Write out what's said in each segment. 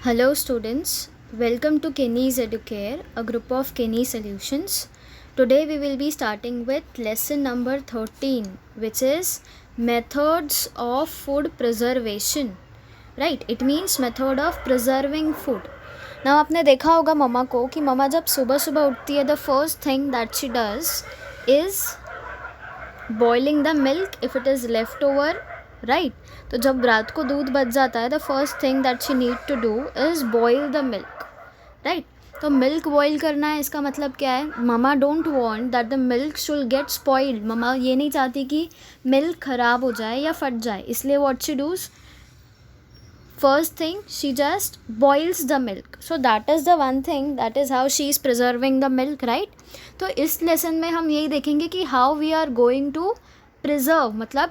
Hello students, welcome to Kenny's Educare, a group of Kenny Solutions. Today we will be starting with lesson number 13, which is methods of food preservation. Right, it means method of preserving food. Now आपने देखा होगा मम्मा को कि मम्मा जब सुबह सुबह उठती है, the first thing that she does is boiling the milk if it is left over, right? तो जब रात को दूध बच जाता है, the first thing that she need to do is boil the milk, right? तो मिल्क बॉईल करना है, इसका मतलब क्या है? Mama don't want that the milk should get spoiled. Mama ये नहीं चाहती कि मिल्क ख़राब हो जाए या फट जाए, इसलिए what she does, first thing she just boils the milk. So that is the one thing, that is how she is preserving the milk, right? तो इस लेसन में हम यही देखेंगे कि how we are going to preserve, मतलब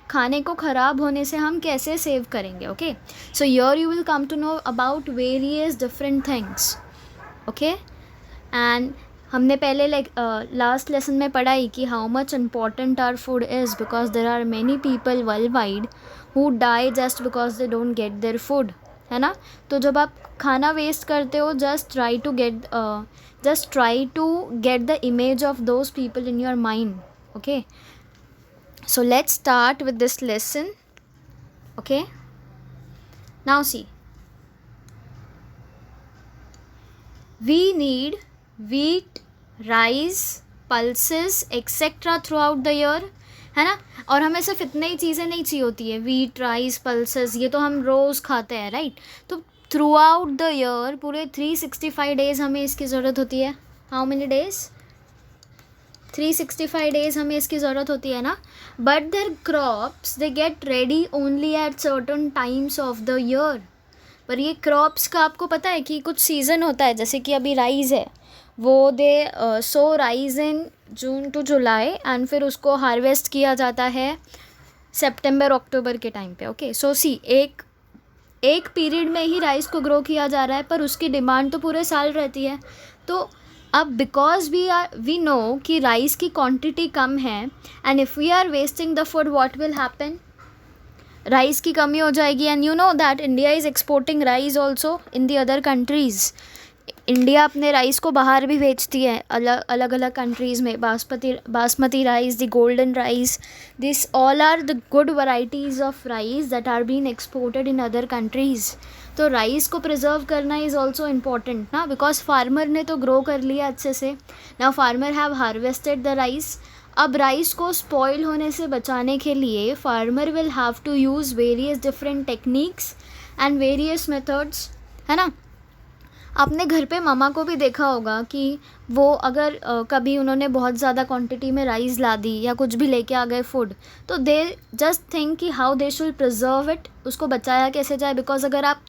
खाने को ख़राब होने से हम कैसे सेव करेंगे. Okay, so here you will come to know about various different things. Okay, and हमने पहले लास्ट लेसन में पढ़ा ही कि how much important are food is, because there are many people world wide who die just because they don't get their food, है ना. तो जब आप खाना वेस्ट करते हो, just try to get the image of those people in your mind. Okay, so let's start with this lesson. Okay, now see, we need wheat, rice, pulses etcetera through out the year, है ना. और हमें सिर्फ इतने ही चीज़ें नहीं चाहिए होती है, वीट, राइस, पल्सेस, ये तो हम रोज़ खाते हैं, राइट. तो थ्रू आउट द ईयर, पूरे 365 डेज़ हमें इसकी ज़रूरत होती है. How many days? 365 डेज़ हमें इसकी ज़रूरत होती है ना. But there crops they get ready only at certain times of the year. पर ये क्रॉप्स का आपको पता है कि कुछ सीज़न होता है, जैसे कि अभी राइस है, वो they sow rice in June to July and फिर उसको हार्वेस्ट किया जाता है सितंबर अक्टूबर के टाइम पे. ओके, सो सी, एक पीरियड में ही राइस को ग्रो किया जा रहा है, पर उसकी डिमांड तो पूरे साल रहती है. तो अब बिकॉज वी नो कि राइस की क्वांटिटी कम है, and if we are wasting the food, what will happen? Rice की कमी हो जाएगी. And you know that India is exporting rice also in the other countries. India अपने राइस को बाहर भी भेजती है, अलग अलग कंट्रीज़ में. Basmati rice, the golden rice, this all are the good varieties of rice that are been exported in other countries. तो राइस को प्रिजर्व करना इज़ ऑल्सो इम्पॉर्टेंट ना, बिकॉज फार्मर ने तो ग्रो कर लिया अच्छे से. Now farmer have harvested the rice. अब राइस को स्पॉइल होने से बचाने के लिए farmer will have to use various different techniques and various methods, है ना. आपने घर पे मामा को भी देखा होगा कि वो अगर कभी उन्होंने बहुत ज़्यादा क्वांटिटी में राइस ला दी या कुछ भी लेके आ गए फूड, तो दे जस्ट थिंक कि how they should preserve it, उसको बचाया कैसे जाए. बिकॉज अगर आप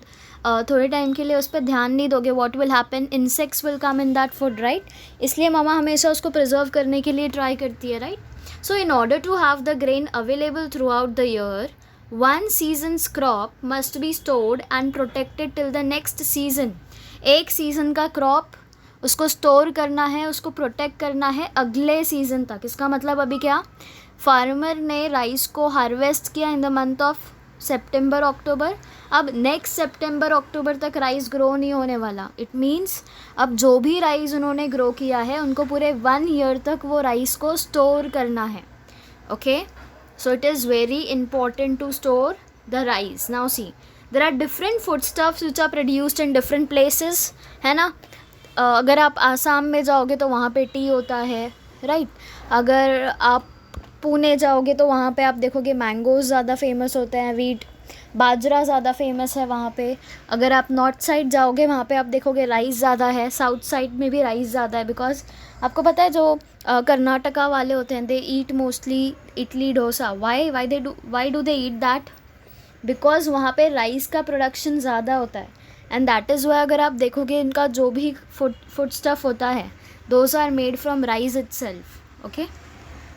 थोड़े टाइम के लिए उस पर ध्यान नहीं दोगे, what will happen? Insects will come in that food, right. इसलिए मामा हमेशा उसको प्रिजर्व करने के लिए ट्राई करती है, right. So in order to have the grain available throughout the year, one seasons crop must be stored and protected till the next season. एक season का क्रॉप उसको स्टोर करना है, उसको प्रोटेक्ट करना है अगले सीज़न तक. इसका मतलब अभी क्या, फार्मर ने राइस को हार्वेस्ट किया इन द मंथ ऑफ सितंबर अक्टूबर. अब नेक्स्ट सितंबर अक्टूबर तक राइस ग्रो नहीं होने वाला. इट मीन्स अब जो भी राइस उन्होंने ग्रो किया है, उनको पूरे 1 ईयर तक वो राइस को स्टोर करना है. Okay, so it is very important to store the rice. Now see, there are different foodstuffs which are produced in different places, है ना. अगर आप आसाम में जाओगे तो वहाँ पे टी होता है, राइट. अगर आप पुणे जाओगे तो वहाँ पे आप देखोगे मैंगोज़ ज़्यादा फेमस होते हैं, वीट, बाजरा ज़्यादा फेमस है वहाँ पे. अगर आप नॉर्थ साइड जाओगे, वहाँ पे आप देखोगे राइस ज़्यादा है. साउथ साइड में भी राइस ज़्यादा है, बिकॉज आपको पता है जो कर्नाटका वाले होते हैं, they eat mostly idli dosa. Why do they eat that? Because वहाँ पे राइस का प्रोडक्शन ज़्यादा होता है, एंड दैट इज़ वाई अगर आप देखोगे इनका जो भी फूड स्टफ़ होता है, those are made from rice itself. Okay,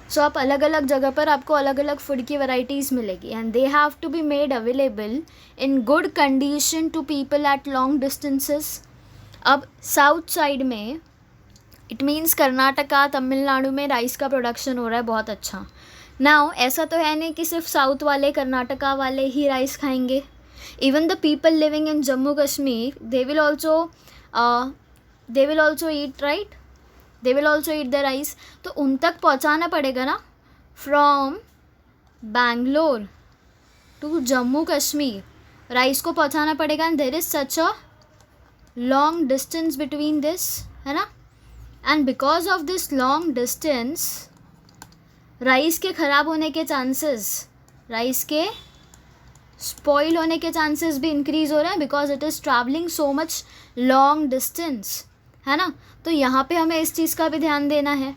so आप अलग अलग जगह पर आपको अलग अलग फूड की वैराइटीज़ मिलेगी, and they have to be made available in good condition to people at long distances. अब साउथ साइड में, इट मीन्स कर्नाटका, तमिलनाडु में राइस का प्रोडक्शन हो रहा है बहुत अच्छा. नाउ ऐसा तो है नहीं कि सिर्फ साउथ वाले, कर्नाटका वाले ही राइस खाएंगे. Even the people living in Jammu Kashmir, they will also eat, right? They will also eat the rice. तो उन तक पहुंचाना पड़ेगा ना, from Bangalore to Jammu Kashmir rice को पहुंचाना पड़ेगा. And there is such a long distance between this, है ना. And because of this long distance rice के ख़राब होने के चांसेस, राइस के स्पॉइल होने के चांसेस भी इंक्रीज़ हो रहे हैं, because it is travelling so much long distance, है ना. तो यहाँ पे हमें इस चीज़ का भी ध्यान देना है.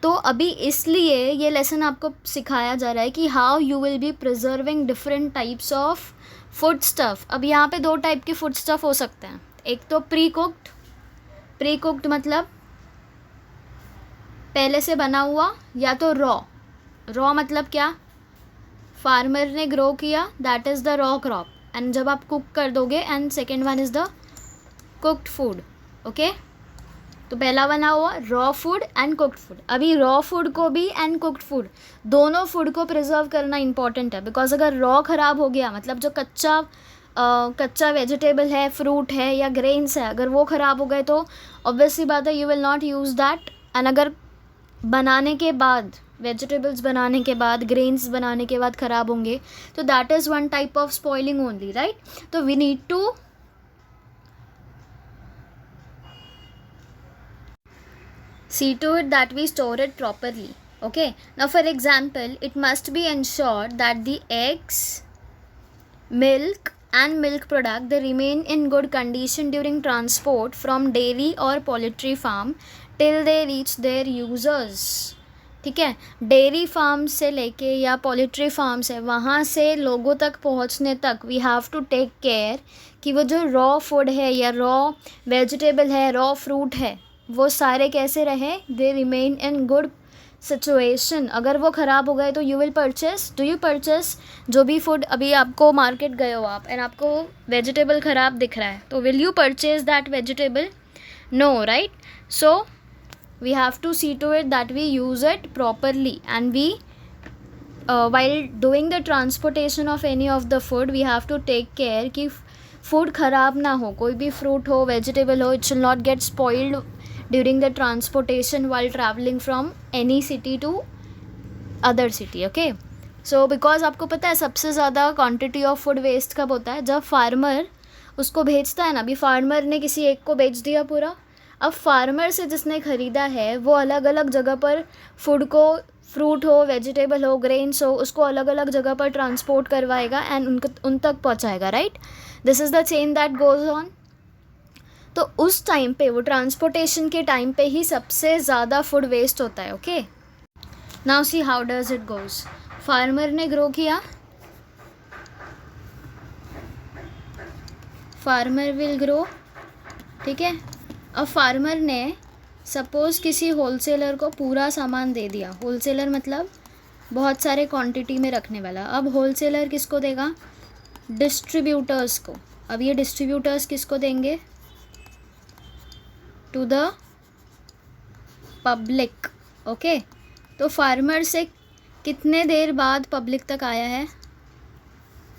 तो अभी इसलिए ये लेसन आपको सिखाया जा रहा है कि how you will be preserving different types of food stuff. अब यहाँ पे 2 टाइप के फूड स्टफ़ हो सकते हैं. एक तो प्री कुक्ड मतलब पहले से बना हुआ, या तो रॉ मतलब क्या, फार्मर ने ग्रो किया, that is the raw crop. And जब आप कुक कर दोगे, and second one is the cooked food. Okay, तो पहला बना हुआ raw food and cooked food. अभी रॉ फूड को भी एंड कुक्ड फूड, दोनों फूड को प्रिजर्व करना इंपॉर्टेंट है. बिकॉज अगर रॉ ख़राब हो गया, मतलब जो कच्चा वेजिटेबल है, फ्रूट है या ग्रेन्स है, अगर वो ख़राब हो गए तो ऑब्वियसली बात है you will not use that. And अगर बनाने के बाद, वेजिटेबल्स बनाने के बाद, ग्रेन्स बनाने के बाद ख़राब होंगे, तो that is one type of spoiling only, right. तो we need to see to it that we store it properly. Okay, now for example, it must be ensured that the eggs, milk and milk product, they remain in good condition during transport from dairy or poultry farm till they reach their users. ठीक है, dairy farm से लेके या poultry farm से, वहाँ से लोगों तक पहुँचने तक we have to take care कि वो जो रॉ फूड है या रॉ वेजिटेबल है, रॉ फ्रूट है, वो सारे कैसे रहे, they remain in good situation. अगर वो ख़राब हो गए तो you will do you purchase जो भी फूड, अभी आपको मार्केट गए हो आप एंड आपको वेजिटेबल ख़राब दिख रहा है, तो will you purchase that vegetable? No, right. So we have to see to it that we use it properly. And we while doing the transportation of any of the food, we have to take care कि food ख़राब ना हो. कोई भी fruit हो, vegetable हो, it should not get spoiled during the transportation while traveling from any city to other city. Okay, so because आपको पता है सबसे ज़्यादा क्वांटिटी ऑफ फूड वेस्ट कब होता है, जब फार्मर उसको भेजता है ना. अभी फार्मर ने किसी एक को बेच दिया पूरा, अब फार्मर से जिसने ख़रीदा है वो अलग अलग जगह पर फूड को, फ्रूट हो, वेजिटेबल हो, ग्रेन्स हो, उसको अलग अलग जगह पर ट्रांसपोर्ट करवाएगा एंड उन तक पहुंचाएगा, right. This is the chain that goes on. तो उस टाइम पे, वो ट्रांसपोर्टेशन के टाइम पे ही सबसे ज़्यादा फूड वेस्ट होता है. Okay, now see how does it goes. Farmer ने ग्रो किया, फार्मर विल ग्रो, ठीक है. अब फार्मर ने सपोज़ किसी होलसेलर को पूरा सामान दे दिया. होलसेलर मतलब बहुत सारे क्वांटिटी में रखने वाला. अब होलसेलर किसको देगा? डिस्ट्रीब्यूटर्स को. अब ये डिस्ट्रीब्यूटर्स किसको देंगे? To the public. ओके, तो फार्मर से कितने देर बाद पब्लिक तक आया है?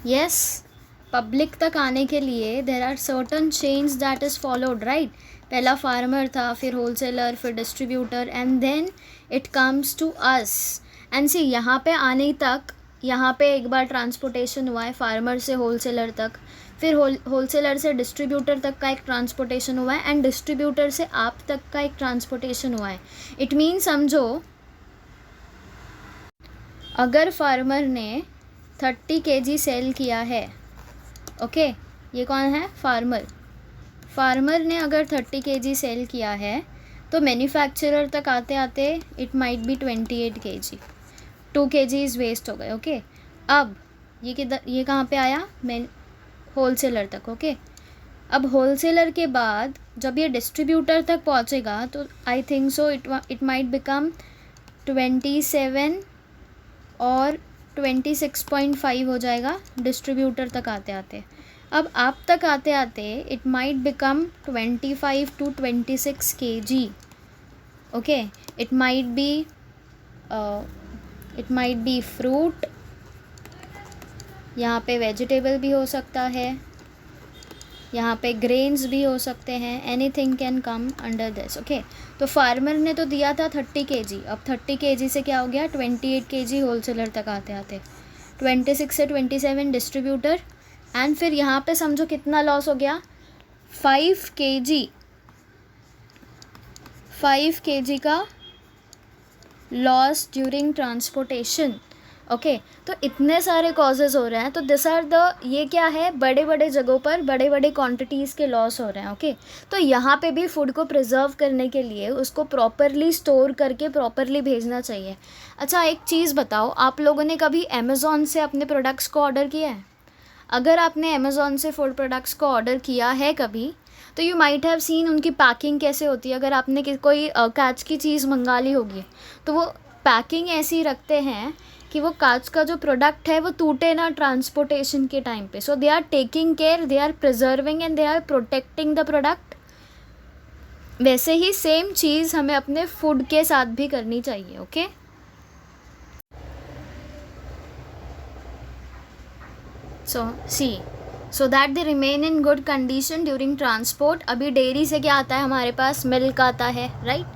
यस, पब्लिक तक आने के लिए there are certain chains that is followed, right. पहला फार्मर था, फिर होलसेलर, फिर distributor, and then it comes to us. And see, यहाँ पे आने तक, यहाँ पे एक बार ट्रांसपोर्टेशन हुआ है फार्मर से होलसेलर तक, फिर होलसेलर से डिस्ट्रीब्यूटर तक का एक ट्रांसपोर्टेशन हुआ है, एंड डिस्ट्रीब्यूटर से आप तक का एक ट्रांसपोर्टेशन हुआ है. इट मीन समझो, अगर फार्मर ने 30 kg सेल किया है, ओके, ये कौन है? फार्मर ने अगर 30 kg सेल किया है, तो मैन्युफैक्चरर तक आते आते it might be 28 kg. 2 kg waste हो गए. ओके, अब ये कहाँ पे आया? होलसेलर तक. ओके, अब होलसेलर के बाद जब ये डिस्ट्रीब्यूटर तक पहुँचेगा, तो I think so it might become 27 और 26.5 हो जाएगा डिस्ट्रीब्यूटर तक आते आते. अब आप तक आते आते it might become 25 to 26 kg. Okay, it might B fruit, यहाँ पे वेजिटेबल भी हो सकता है, यहाँ पे ग्रेन्स भी हो सकते हैं, anything can come under this. Okay, तो फार्मर ने तो दिया था 30 kg, अब 30 kg से क्या हो गया 28 kg होलसेलर तक आते आते, 26 से 27 डिस्ट्रीब्यूटर, एंड फिर यहाँ पे समझो कितना लॉस हो गया 5 kg का लॉस ड्यूरिंग ट्रांसपोर्टेशन। ओके, तो इतने सारे कॉजेज़ हो रहे हैं, तो दिस आर द, ये क्या है, बड़े बड़े जगहों पर बड़े बड़े क्वांटिटीज़ के लॉस हो रहे हैं। ओके, तो यहाँ पे भी फूड को प्रिजर्व करने के लिए उसको प्रॉपरली स्टोर करके प्रॉपरली भेजना चाहिए। अच्छा, एक चीज़ बताओ, आप लोगों ने कभी अमेज़ॉन से अपने प्रोडक्ट्स को ऑर्डर किया है? अगर आपने अमेज़ॉन से फूड प्रोडक्ट्स को ऑर्डर किया है कभी, तो यू माइट हैव सीन उनकी पैकिंग कैसे होती है। अगर आपने कोई कांच की चीज़ मंगा ली होगी, तो वो पैकिंग ऐसी रखते हैं कि वो कांच का जो प्रोडक्ट है वो टूटे ना ट्रांसपोर्टेशन के टाइम पे। So they are taking care, they are preserving and they are protecting the product. वैसे ही सेम चीज़ हमें अपने फूड के साथ भी करनी चाहिए। Okay, so that they remain in good condition during transport. अभी डेयरी से क्या आता है हमारे पास, मिल्क आता है, राइट।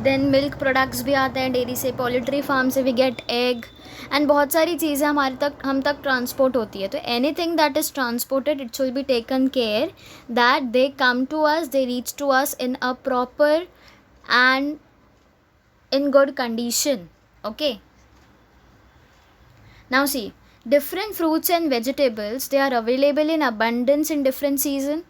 देन मिल्क प्रोडक्ट्स भी आते हैं डेयरी से, पोल्ट्री फार्म से वी गेट एग, एंड बहुत सारी चीज़ें हम तक ट्रांसपोर्ट होती है। तो anything that is transported, it should be taken care that they come to us, they reach to us in a proper and in good condition. Okay, now see, different fruits and vegetables, they are available in abundance in different season,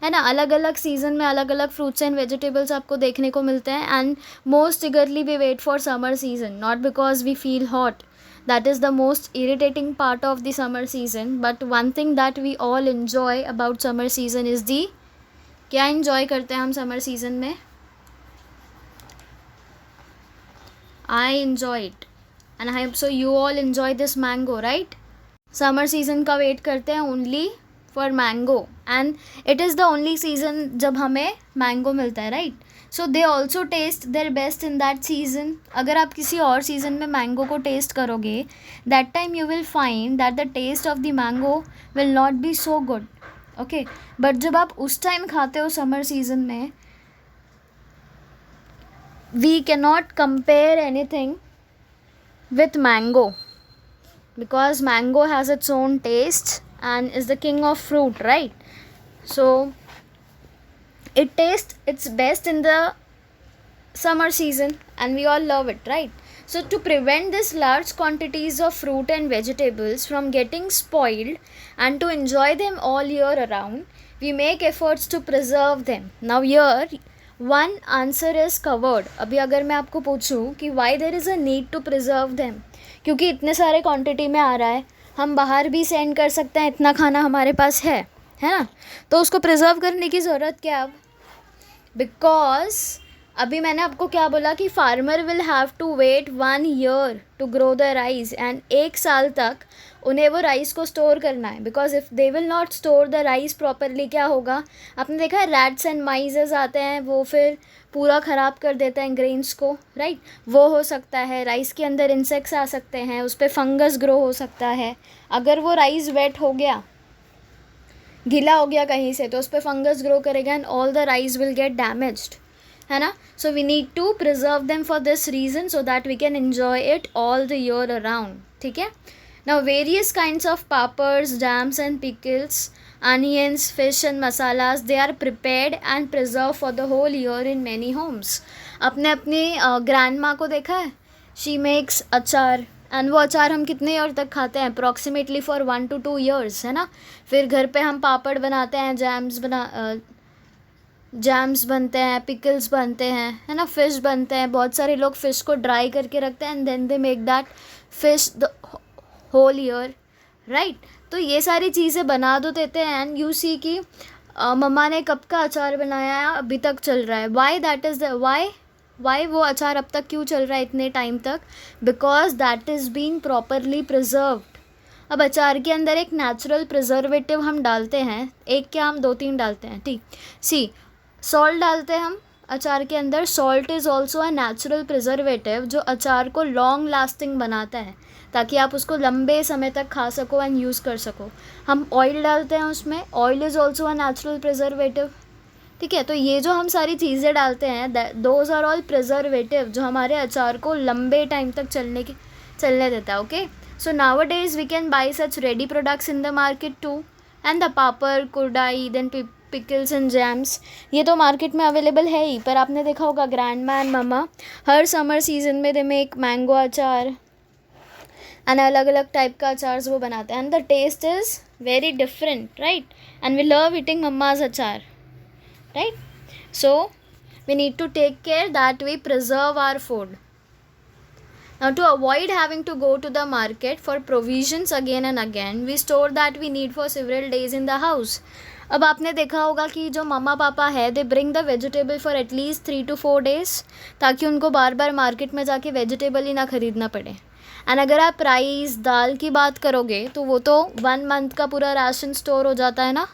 है ना। अलग अलग season में अलग अलग fruits and vegetables आपको देखने को मिलते हैं, and most eagerly we wait for summer season, not because we feel hot, that is the most irritating part of the summer season, but one thing that we all enjoy about summer season is the, क्या enjoy करते हैं हम summer season में? I enjoy it and I hope so you all enjoy this mango, right? Summer season का wait करते हैं only for mango, and it is the only season जब हमें mango मिलता है, right? So they also taste their best in that season. अगर आप किसी और season में mango को taste करोगे, that time you will find that the taste of the mango will not be so good. Okay, but जब आप उस time खाते हो summer season में, we cannot compare anything with mango, because mango has its own taste and is the king of fruit, right? So it tastes its best in the summer season and we all love it, right? So to prevent this large quantities of fruit and vegetables from getting spoiled and to enjoy them all year around, we make efforts to preserve them. Now here one answer is covered. अभी अगर मैं आपको पूछूं कि why there is a need to preserve them, क्योंकि इतने सारे quantity में आ रहा है, हम बाहर भी सेंड कर सकते हैं, इतना खाना हमारे पास है ना, तो उसको प्रिजर्व करने की ज़रूरत क्या अब? बिकॉज अभी मैंने आपको क्या बोला कि farmer will have to wait 1 year to grow the rice, and 1 साल तक उन्हें वो राइस को स्टोर करना है, because if they will not store the rice properly, क्या होगा, आपने देखा है रैट्स एंड माइजेस आते हैं, वो फिर पूरा ख़राब कर देते हैं ग्रेन्स को, राइट? वो हो सकता है, राइस के अंदर इंसेक्ट्स आ सकते हैं, उस पर फंगस ग्रो हो सकता है। अगर वो राइस वेट हो गया, गीला हो गया कहीं से, तो उस पर फंगस ग्रो करेगा and all the rice will get damaged, है ना। So we need to preserve them for this reason so that we can enjoy it all the year around, ठीक है। Now various kinds of papads, jams and pickles, onions, fish and masalas, they are prepared and preserved for the whole year in many homes. अपने अपनी grandma को देखा है, she makes अचार, and वो अचार हम कितने ईयर तक खाते हैं, अप्रॉक्सीमेटली फॉर 1 to 2 years, है ना। फिर घर पे हम पापड़ बनाते हैं, जैम्स बनते हैं, पिकल्स बनते हैं, है ना, फ़िश बनते हैं। बहुत सारे लोग फ़िश को ड्राई करके रखते हैं and then they make that fish the whole year, right. तो ये सारी चीज़ें बना दो देते हैं एंड यू सी कि मम्मा ने कब का अचार बनाया है, अभी तक चल रहा है। Why that is the why वो अचार अब तक क्यों चल रहा है इतने टाइम तक? Because that is being properly preserved. अब अचार के अंदर एक नेचुरल प्रिजर्वेटिव हम डालते हैं, एक क्या हम 2-3 डालते हैं, ठीक। सी सॉल्ट डालते हैं हम अचार के अंदर। Salt is also a natural preservative जो अचार को लॉन्ग लास्टिंग बनाता है। ताकि आप उसको लंबे समय तक खा सको एंड यूज़ कर सको। हम ऑयल डालते हैं उसमें, oil is also a natural preservative, ठीक है। तो ये जो हम सारी चीज़ें डालते हैं दोज आर ऑल प्रिजर्वेटिव, जो हमारे अचार को लंबे टाइम तक चलने देता है। Okay, so now days we can buy such ready products in the market too, and the papad, kurdai, then pickles and jams, ये तो मार्केट में अवेलेबल है ही। पर आपने देखा होगा ग्रैंड मैन मम्मा हर समर सीजन में दे मेक मैंगो अचार एंड अलग अलग टाइप का अचार वो बनाते हैं, and the taste is very different, right, and we love eating mumma's अचार, right? So we need to take care that we preserve our food. Now to avoid having to go to the market for provisions again and again, we store that we need for several days in the house. अब आपने देखा होगा कि जो मम्मा पापा है they bring the vegetable for at least 3 to 4 days, ताकि उनको बार बार मार्केट में जाके वेजिटेबल ही ना ख़रीदना पड़े। एंड अगर आप राइस दाल की बात करोगे तो वो तो 1 month का पूरा राशन स्टोर हो जाता है ना,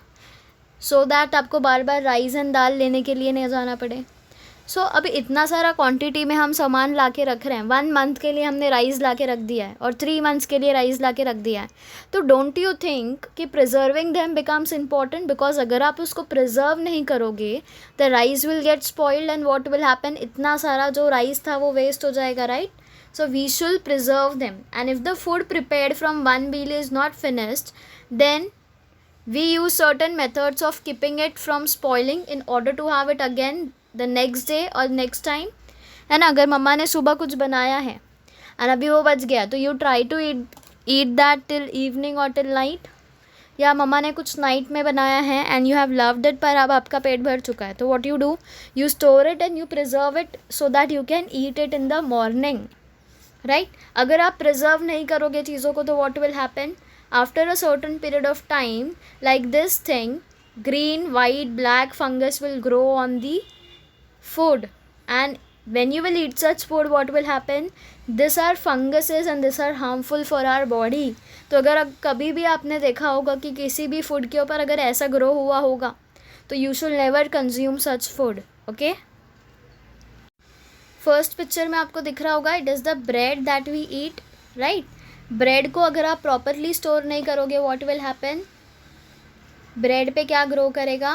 सो दैट आपको बार बार राइस एंड दाल लेने के लिए नहीं जाना पड़े। सो अब इतना सारा क्वांटिटी में हम सामान ला के रख रहे हैं, 1 month के लिए हमने राइस ला के रख दिया है और 3 months के लिए राइस ला के रख दिया है, तो डोंट यू थिंक कि preserving them becomes important, because अगर आप उसको प्रिजर्व नहीं करोगे the rice will get spoiled and what will happen, इतना सारा जो राइस था वो वेस्ट हो जाएगा, right. So we should preserve them, and if the food prepared from one meal is not finished, then we use certain methods of keeping it from spoiling in order to have it again the next day or next time, है ना। अगर mama ने सुबह कुछ बनाया है और अभी वो बच गया, तो you try to eat that till evening और टिल नाइट, या मम्मा ने कुछ नाइट में बनाया है and you have loved it पर अब आपका पेट भर चुका है, तो what you do, you store it and you preserve it so that you can eat it in the morning, right. अगर आप प्रिजर्व नहीं करोगे चीज़ों को तो what will happen, after a certain period of time, like this thing, green, white, black fungus will grow on the food, and when you will eat such food, what will happen, these are funguses and these are harmful for our body. तो अगर कभी भी आपने देखा होगा कि किसी भी फूड के ऊपर अगर ऐसा ग्रो हुआ होगा तो you should never consume such food, okay? First picture में आपको दिख रहा होगा, it is the bread that we eat, right? Bread को अगर आप प्रॉपरली स्टोर नहीं करोगे व्हाट विल हैपन, ब्रेड पे क्या ग्रो करेगा,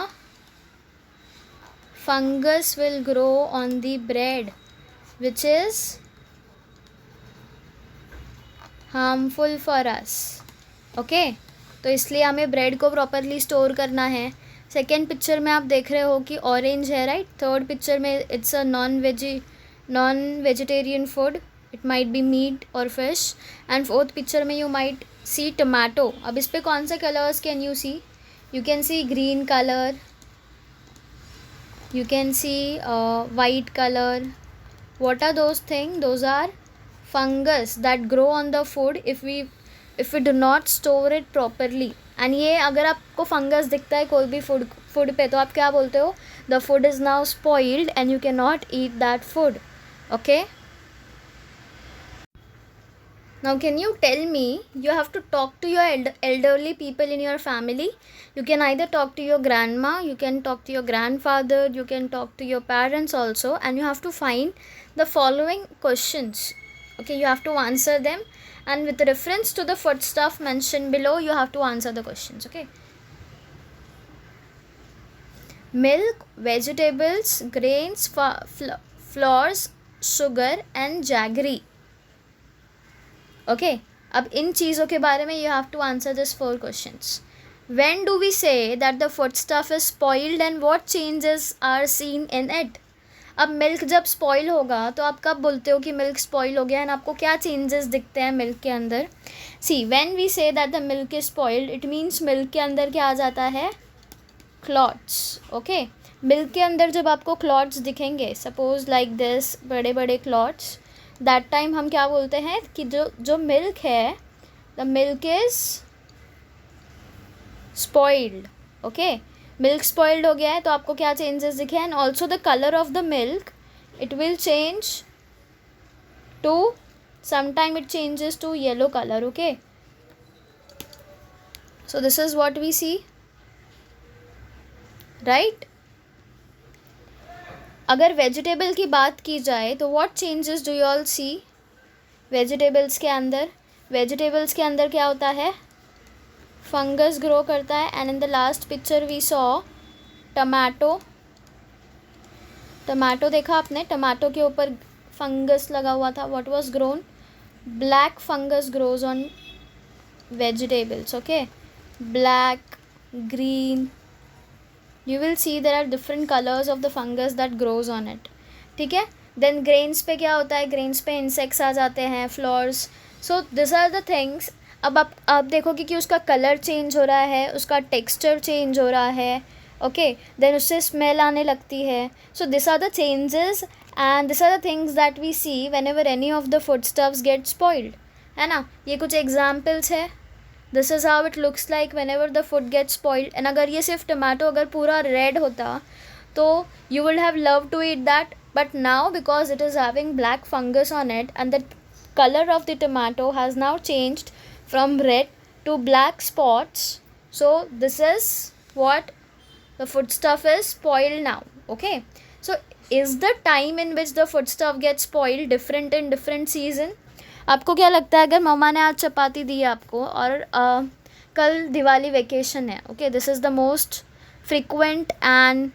fungus will grow on the bread which is harmful for us, okay. तो इसलिए हमें ब्रेड को प्रॉपरली स्टोर करना है। सेकेंड पिक्चर में आप देख रहे हो कि ऑरेंज है, राइट। थर्ड पिक्चर में it's a non vegetarian food, it might be meat or fish, and fourth picture में you might see tomato. अब इस पे कौन से colors can you see, you can see green color, you can see white color. What are those things, those are fungus that grow on the food if we do not store it properly. and ये अगर आपको fungus दिखता है कोई भी food पे तो आप क्या बोलते हो, the food is now spoiled and you cannot eat that food, okay. Now can you tell me, you have to talk to your elderly people in your family. You can either talk to your grandma, you can talk to your grandfather, you can talk to your parents also, and you have to find the following questions, okay. You have to answer them, and with reference to the foodstuff mentioned below you have to answer the questions, okay. Milk, vegetables, grains, flours, sugar and jaggery, okay अब इन चीज़ों के बारे में you have to answer this 4 questions. When do we say that the food stuff is spoiled and what changes are seen in it. अब milk जब spoil होगा तो आप कब बोलते हो कि मिल्क स्पॉइल हो गया एंड आपको क्या चेंजेस दिखते हैं मिल्क के अंदर. See when we say that the milk is spoiled it means milk के अंदर क्या आ जाता है, क्लॉट्स. ओके मिल्क के अंदर जब आपको क्लॉट्स दिखेंगे सपोज लाइक दिस बड़े बड़े क्लॉट्स, दैट टाइम हम क्या बोलते हैं कि जो मिल्क है the milk is spoiled. Okay milk spoiled हो गया है तो आपको क्या चेंजेस दिखे and also the colour of the milk it will change to sometime it changes to yellow color. Okay so this is what we see, right. अगर vegetable की बात की जाए तो what changes do you all see vegetables के अंदर. Vegetables के अंदर क्या होता है, फंगस ग्रो करता है. And in the last picture we saw tomato. Tomato देखा आपने, टमाटो के ऊपर फंगस लगा हुआ था. What was grown? Black fungus grows on vegetables. Okay, black, green, you will see there are different colors of the fungus that grows on it. ठीक है. then grains पे क्या होता है, grains पे insects आ जाते हैं, flowers. so these are the things. अब आप देखोगे कि उसका कलर चेंज हो रहा है, उसका टेक्सचर चेंज हो रहा है. ओके, देन उससे स्मेल आने लगती है. So this are the changes and this are the things that we see whenever any of the food stuffs get spoiled. है ना. ये कुछ एग्जाम्पल्स है. This is how it looks like whenever the food get spoiled. And अगर ये सिर्फ tomato अगर पूरा रेड होता तो you would have love to eat that. But now because it is having black fungus on it and the colour of the tomato has now changed from red to black spots. So this is what the foodstuff is spoiled now. Okay, so is the time in which the foodstuff gets spoiled different in different season? आपको क्या लगता है अगर mama ने आज चपाती दी है आपको और कल दिवाली वेकेशन है. Okay, this is the most frequent and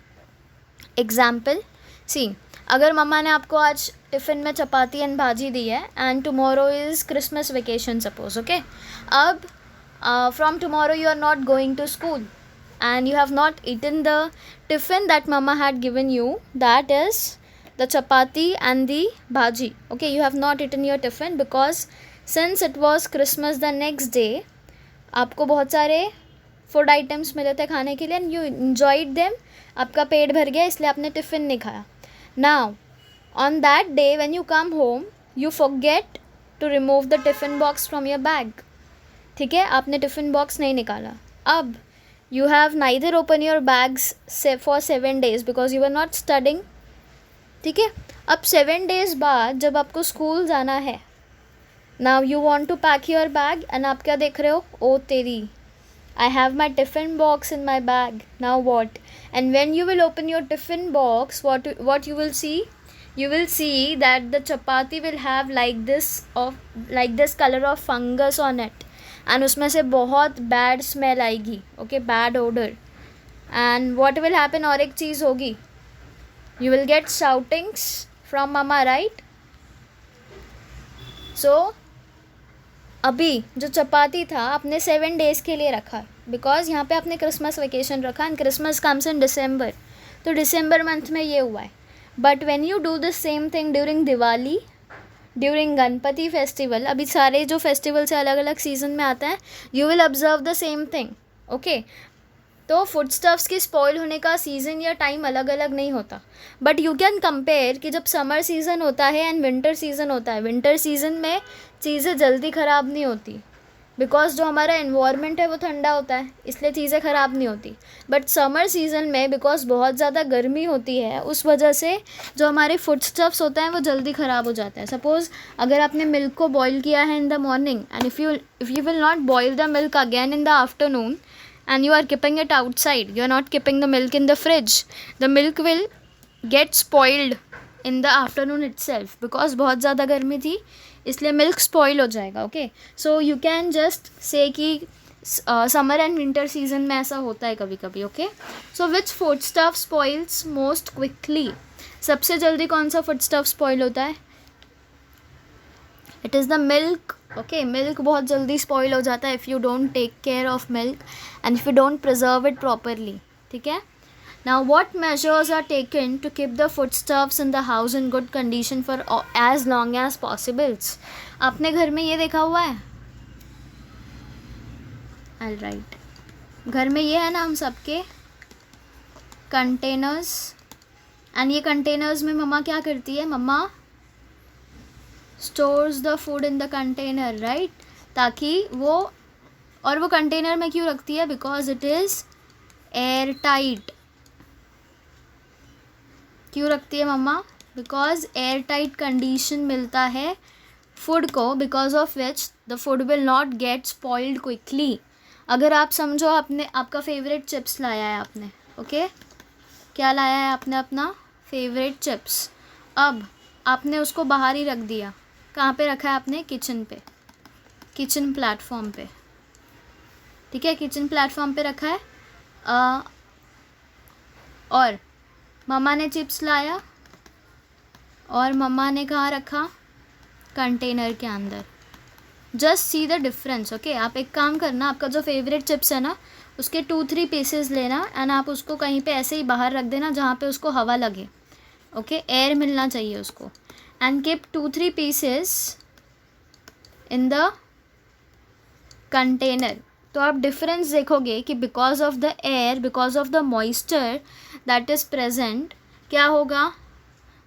example. See, अगर मम्मा ने आपको आज टिफ़िन में चपाती एंड भाजी दी है and tomorrow is Christmas vacation suppose. Okay, अब from tomorrow you are not going to school and you have not eaten the tiffin that mama had given you, that is the chapati and the bhaji. Okay, you have not eaten your tiffin because since it was Christmas the next day आपको बहुत सारे food items मिले थे खाने के लिए and you enjoyed them. आपका पेट भर गया इसलिए आपने टिफ़िन नहीं खाया. Now, on that day when you come home, you forget to remove the tiffin box from your bag. ठीक है, आपने टिफ़िन बॉक्स नहीं निकाला. अब you have neither open your bags for 7 days because you were not studying. ठीक है, अब 7 days बाद जब आपको स्कूल जाना है, now you want to pack your bag and आप क्या देख रहे हो, ओ तेरी, I have my tiffin box in my bag. Now what? And when you will open your tiffin box, what you will see? You will see that the chapati will have like this color of fungus on it. And उसमें से बहुत bad smell आएगी. Okay, bad odor. And what will happen? और एक चीज़ होगी. You will get shoutings from mama, right? So अभी जो चपाती था आपने 7 days के लिए रखा बिकॉज यहाँ पे आपने क्रिसमस वेकेशन रखा and Christmas comes in December. तो डिसम्बर मंथ में ये हुआ है. But when you do the same thing during Diwali, during Ganpati festival, अभी सारे जो फेस्टिवल्स अलग अलग सीजन में आते हैं, you will observe the same thing. Okay, तो फूड स्टफ्स के स्पॉइल होने का सीज़न या टाइम अलग अलग नहीं होता. बट यू कैन कंपेयर कि जब समर सीज़न होता है एंड विंटर सीज़न होता है, विंटर सीज़न में चीज़ें जल्दी ख़राब नहीं होती बिकॉज जो हमारा एनवायरनमेंट है वो ठंडा होता है, इसलिए चीज़ें ख़राब नहीं होती. बट समर सीज़न में बिकॉज बहुत ज़्यादा गर्मी होती है, उस वजह से जो हमारे फूड स्टफ्स होते हैं वो जल्दी ख़राब हो जाते हैं. सपोज़ अगर आपने मिल्क को बॉईल किया है इन the morning and if you will not boil the milk again in the afternoon and you are keeping it outside, you are not keeping the milk in the fridge, the milk will get spoiled in the afternoon itself because बहुत ज़्यादा गर्मी थी इसलिए milk spoil हो जाएगा. Okay, so you can just say कि summer and winter season में ऐसा होता है कभी कभी. Okay, so which food stuff spoils most quickly? सबसे जल्दी कौन सा फूड स्टफ स्पॉइल होता है? It is the milk. Okay, milk बहुत जल्दी स्पॉइल हो जाता है if you don't take care of milk and if you don't preserve it properly. ठीक है. Now what measures are taken to keep the food stuffs in the house in good condition for as long as possibles? आपने घर में ये देखा हुआ है? All right, घर में ये है ना हम सबके कंटेनर्स, एंड ये कंटेनर्स में मम्मा क्या करती है? Mama stores the food in the container, right? ताकि वो कंटेनर में क्यों रखती है? Because it is airtight. क्यों रखती है mama? Because airtight condition मिलता है फूड को, because of which the food will not get spoiled quickly. अगर आप समझो आपका फेवरेट चिप्स लाया है आपने. ओके, क्या लाया है आपने? अपना फेवरेट चिप्स. अब आपने उसको बाहर ही रख दिया. कहाँ पे रखा है आपने? किचन पे. किचन प्लेटफॉर्म पे, ठीक है, किचन प्लेटफॉर्म पे रखा है। और मम्मा ने चिप्स लाया और मम्मा ने कहाँ रखा, कंटेनर के अंदर। Just see the difference, okay. आप एक काम करना, आपका जो फेवरेट चिप्स है ना उसके 2-3 पीसेस लेना एंड आप उसको कहीं पे ऐसे ही बाहर रख देना जहाँ पे उसको हवा लगे, ओके, एयर मिलना चाहिए उसको, and keep 2-3 pieces in the container. तो आप डिफरेंस देखोगे कि because of the air, because of the moisture that is present, क्या होगा,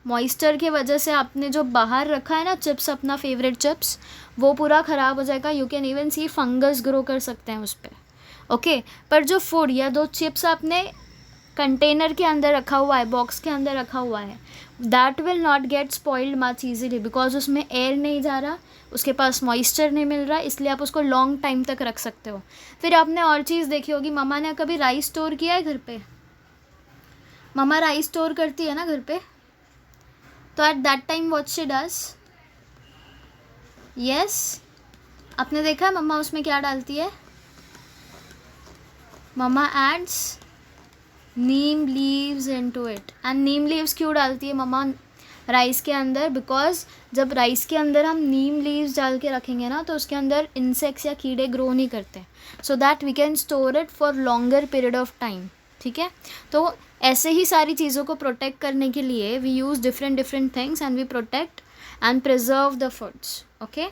मॉइस्चर की वजह से आपने जो बाहर रखा है ना चिप्स, अपना फेवरेट चिप्स, वो पूरा ख़राब हो जाएगा। You can even see fungus grow कर सकते हैं उस पर, ओके। पर जो फूड या दो चिप्स आपने कंटेनर के अंदर रखा हुआ है, बॉक्स के अंदर रखा हुआ है, that will not get spoiled much easily because उसमें एयर नहीं जा रहा, उसके पास मॉइस्चर नहीं मिल रहा, इसलिए आप उसको लॉन्ग टाइम तक रख सकते हो। फिर आपने और चीज़ देखी होगी, मम्मा ने कभी राइस स्टोर किया है घर पे? मम्मा राइस स्टोर करती है ना घर पे, तो at that time what she does, yes, आपने देखा है मम्मा उसमें क्या डालती है? Mama adds neem leaves into it. And neem leaves क्यों डालती है मम्मा राइस के अंदर? बिकॉज जब राइस के अंदर हम नीम लीव्स डाल के रखेंगे ना तो उसके अंदर इंसेक्ट्स या कीड़े ग्रो नहीं करते, so that we can store it for longer period of time, ठीक है। तो ऐसे ही सारी चीज़ों को प्रोटेक्ट करने के लिए we use different things and we protect and preserve the foods, okay.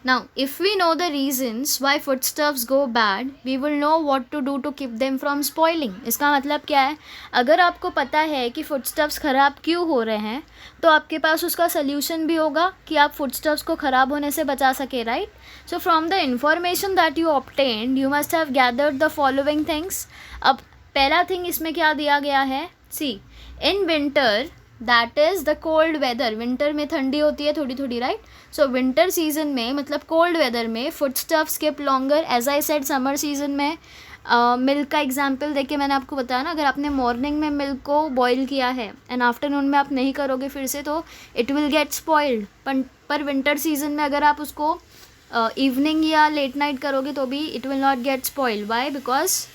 Now, if we know the reasons why foodstuffs go bad, we will know what to do to keep them from spoiling. इसका मतलब क्या है? अगर आपको पता है कि foodstuffs ख़राब क्यों हो रहे हैं तो आपके पास उसका solution भी होगा कि आप foodstuffs को ख़राब होने से बचा सके, right? So from the information that you obtained, you must have gathered the following things. अब पहला thing इसमें क्या दिया गया है? See, in winter, that is the cold weather, winter में ठंडी होती है थोड़ी थोड़ी, राइट? सो विंटर सीजन में, मतलब कोल्ड वेदर में, food stuff skip longer. As I said, summer season में मिल्क का एग्जाम्पल देख के मैंने आपको बताया ना, अगर आपने मॉर्निंग में मिल्क को बॉईल किया है एंड आफ्टरनून में आप नहीं करोगे फिर से तो इट विल गेट स्पॉइल्ड। पर विंटर सीजन में अगर आप उसको इवनिंग या लेट नाइट करोगे तो भी it will not get spoiled. Why? Because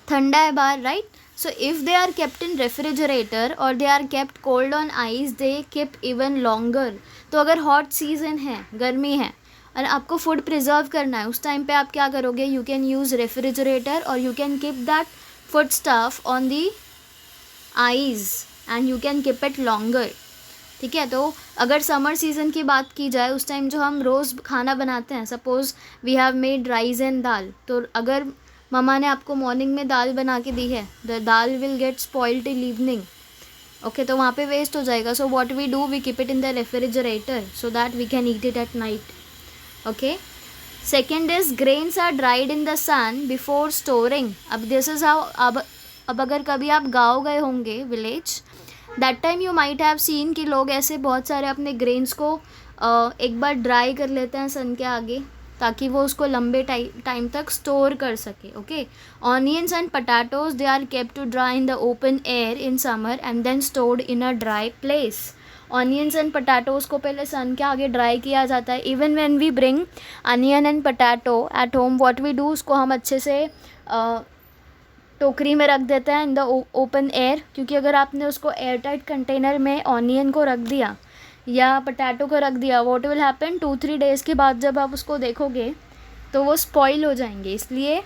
ठंडा है बाहर, right? So if they are kept in refrigerator or they are kept cold on ice, they keep even longer. तो अगर hot season है, गर्मी है और आपको food preserve करना है, उस टाइम पे आप क्या करोगे? You can use refrigerator or you can keep that food stuff on the ice and you can keep it longer. ठीक है। तो अगर समर सीज़न की बात की जाए, उस टाइम जो हम रोज़ खाना बनाते हैं, suppose we have made rice and dal, तो अगर मम्मा ने आपको मॉर्निंग में दाल बना के दी है, the dal will get spoiled till evening, okay, तो वहाँ पे वेस्ट हो जाएगा। So what we do, we keep it in the refrigerator so that we can eat it at night, okay. Second is grains are dried in the sun before storing. अब this is how, अब अगर कभी आप गाँव गए होंगे, village, that time you might have seen कि लोग ऐसे बहुत सारे अपने ग्रेन्स को एक बार ड्राई कर लेते हैं सन के आगे ताकि वो उसको लंबे टाइम तक स्टोर कर सके, okay. Onions and potatoes, they are kept to dry in the open air in summer and then stored in a dry place. Onions and potatoes को पहले सन के आगे ड्राई किया जाता है। Even when we bring onion and potato at home, what we do, उसको हम अच्छे से टोकरी में रख देते हैं इन द ओपन एयर, क्योंकि अगर आपने उसको एयर टाइट कंटेनर में ऑनियन को रख दिया या पटाटो को रख दिया, व्हाट विल हैपन, 2-3 डेज़ के बाद जब आप उसको देखोगे तो वो स्पॉइल हो जाएंगे। इसलिए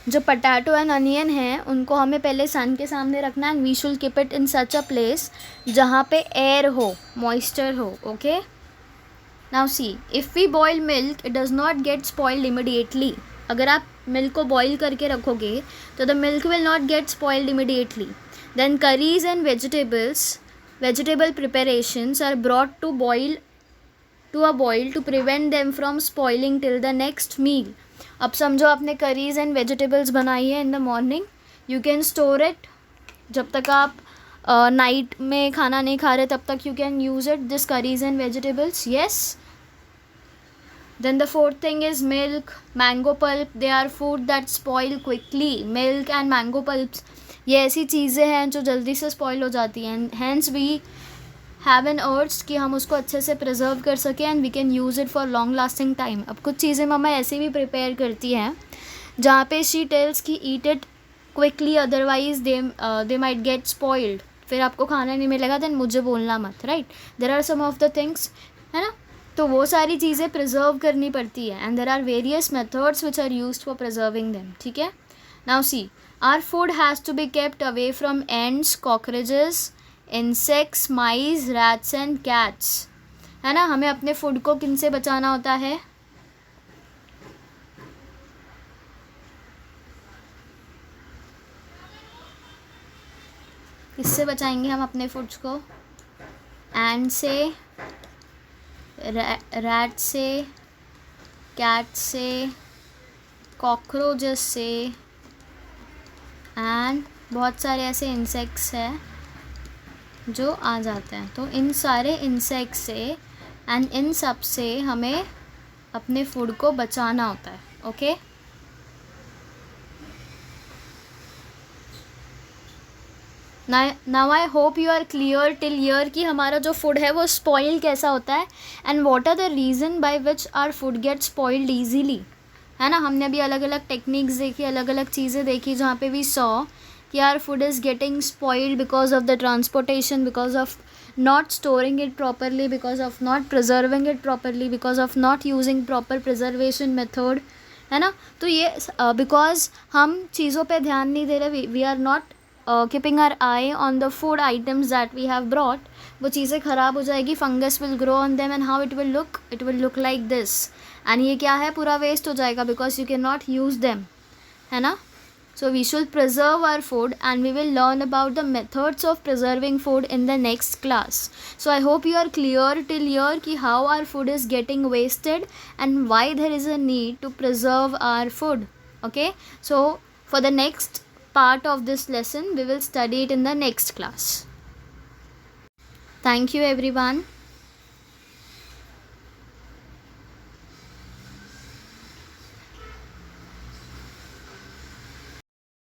जो पटाटो एंड अनियन हैं उनको हमें पहले सन के सामने रखना है। We should keep it in such a place जहाँ पे एयर हो, मॉइस्चर हो, okay. Now see, if we boil milk it does not get spoiled immediately. अगर आप मिल्क को बॉईल करके रखोगे तो the milk will not get spoiled immediately. Then curries and vegetable preparations are brought to a boil to prevent them from spoiling till the next meal. अब समझो आपने curries and vegetables बनाई है इन the morning, you can store it जब तक आप night में खाना नहीं खा रहे तब तक you can use it, this curries and vegetables, yes. Then the fourth thing is milk, mango pulp. They are food that spoil quickly. Milk and mango pulps, ये ऐसी चीज़ें हैं जो जल्दी से स्पॉइल हो जाती हैं। हैंस वी हैव एन अर्ज कि हम उसको अच्छे से प्रिजर्व कर सकें and we can use it for long lasting time. अब कुछ चीज़ें मम्मा ऐसे भी प्रिपेयर करती हैं जहाँ पे शी टेल्स कि eat it quickly otherwise they might get spoiled. फिर आपको खाना नहीं मिलेगा, देन मुझे बोलना मत, right. There are some of the things, है ना. तो वो सारी चीज़ें प्रिजर्व करनी पड़ती है and there are various methods which are used for preserving them. ठीक है. Now see, our food has to be kept away from ants, cockroaches, insects, mice, rats and cats. है ना. हमें अपने फूड को किन से बचाना होता है? किससे बचाएंगे हम अपने फूड्स को? एंड से, रैट से, कैट से, कॉकरोचेस से एंड बहुत सारे ऐसे इंसेक्ट्स हैं जो आ जाते हैं. तो इन सारे इंसेक्ट्स से एंड इन सब से हमें अपने फूड को बचाना होता है. Okay. Now I hope you are clear till here कि हमारा जो फूड है वो स्पॉइल कैसा होता है and what are the reason by which our food get spoiled easily. है ना. हमने अभी अलग अलग टेक्निक्स देखी, अलग अलग चीज़ें देखी जहाँ पे वी सॉ कि our food is getting spoiled because of the transportation, because of not storing it properly, because of not preserving it properly, because of not using proper preservation method. है ना. तो ये because हम चीज़ों पे ध्यान नहीं दे रहे, we are not keeping our eye on the food items that we have brought. वो चीज़ें ख़राब हो जाएगी, fungus will grow on them and how it will look like this. and ये क्या है, पूरा waste हो जाएगा because you cannot use them. है ना. So we should preserve our food and we will learn about the methods of preserving food in the next class. So I hope you are clear till here ki how our food is getting wasted and why there is a need to preserve our food. Okay. So for the next part of this lesson we will study it in the next class. Thank you everyone.